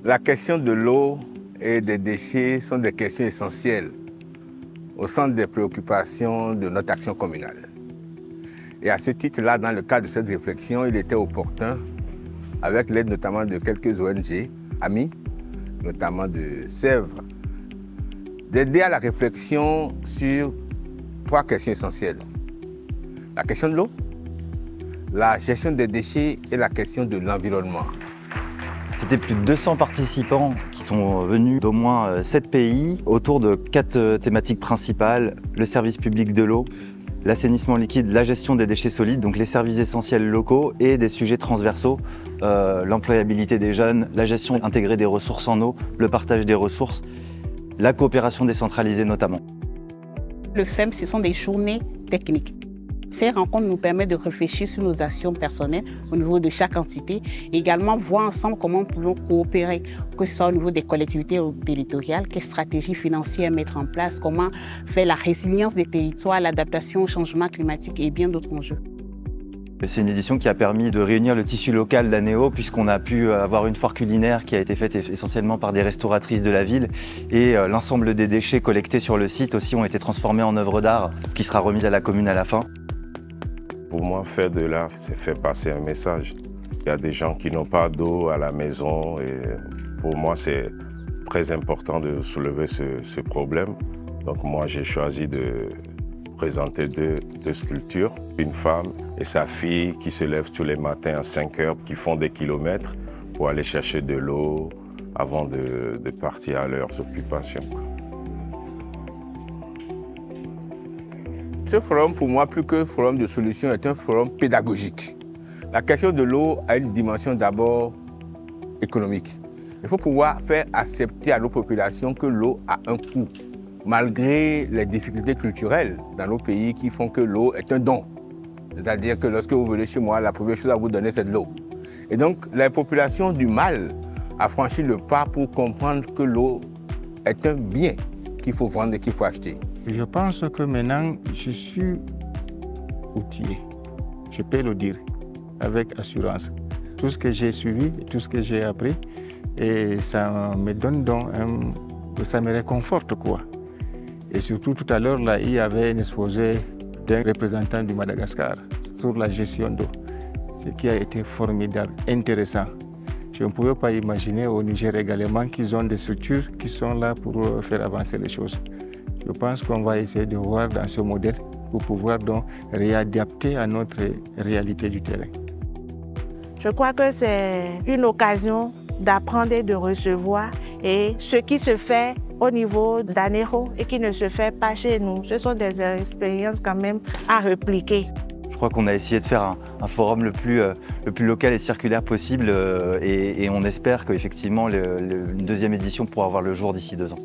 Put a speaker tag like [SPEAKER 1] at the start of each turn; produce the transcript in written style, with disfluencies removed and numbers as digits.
[SPEAKER 1] La question de l'eau et des déchets sont des questions essentielles au centre des préoccupations de notre action communale. Et à ce titre-là, dans le cadre de cette réflexion, il était opportun, avec l'aide notamment de quelques ONG, amis, notamment de Sèvres, d'aider à la réflexion sur 3 questions essentielles. La question de l'eau, la gestion des déchets et la question de l'environnement.
[SPEAKER 2] C'était plus de 200 participants qui sont venus d'au moins 7 pays autour de 4 thématiques principales: le service public de l'eau, l'assainissement liquide, la gestion des déchets solides, donc les services essentiels locaux, et des sujets transversaux, l'employabilité des jeunes, la gestion intégrée des ressources en eau, le partage des ressources, la coopération décentralisée notamment.
[SPEAKER 3] Le FEM, ce sont des journées techniques. Ces rencontres nous permettent de réfléchir sur nos actions personnelles au niveau de chaque entité et également voir ensemble comment nous pouvons coopérer, que ce soit au niveau des collectivités territoriales, quelles stratégies financières mettre en place, comment faire la résilience des territoires, l'adaptation au changement climatique et bien d'autres enjeux.
[SPEAKER 2] C'est une édition qui a permis de réunir le tissu local d'Anéo, puisqu'on a pu avoir une foire culinaire qui a été faite essentiellement par des restauratrices de la ville, et l'ensemble des déchets collectés sur le site aussi ont été transformés en œuvres d'art qui sera remise à la commune à la fin.
[SPEAKER 4] Pour moi, faire de l'art, c'est faire passer un message. Il y a des gens qui n'ont pas d'eau à la maison et pour moi, c'est très important de soulever ce problème. Donc moi, j'ai choisi de présenter deux sculptures. Une femme et sa fille qui se lèvent tous les matins à 5 heures, qui font des kilomètres pour aller chercher de l'eau avant de partir à leurs occupations.
[SPEAKER 1] Ce forum, pour moi, plus que forum de solution, est un forum pédagogique. La question de l'eau a une dimension d'abord économique. Il faut pouvoir faire accepter à nos populations que l'eau a un coût, malgré les difficultés culturelles dans nos pays qui font que l'eau est un don. C'est-à-dire que lorsque vous venez chez moi, la première chose à vous donner, c'est de l'eau. Et donc, la population du mal a franchi le pas pour comprendre que l'eau est un bien qu'il faut vendre et qu'il faut acheter.
[SPEAKER 5] Je pense que maintenant, je suis outillé. Je peux le dire avec assurance. Tout ce que j'ai suivi, tout ce que j'ai appris, et ça me donne donc ça me réconforte, quoi. Et surtout, tout à l'heure, là, il y avait un exposé d'un représentant du Madagascar sur la gestion d'eau, ce qui a été formidable, intéressant. Je ne pouvais pas imaginer au Niger également qu'ils ont des structures qui sont là pour faire avancer les choses. Je pense qu'on va essayer de voir dans ce modèle pour pouvoir donc réadapter à notre réalité du terrain.
[SPEAKER 6] Je crois que c'est une occasion d'apprendre et de recevoir, et ce qui se fait au niveau d'Anéo et qui ne se fait pas chez nous, ce sont des expériences quand même à répliquer.
[SPEAKER 2] Je crois qu'on a essayé de faire un forum le plus local et circulaire possible, et on espère qu'effectivement une deuxième édition pourra avoir le jour d'ici 2 ans.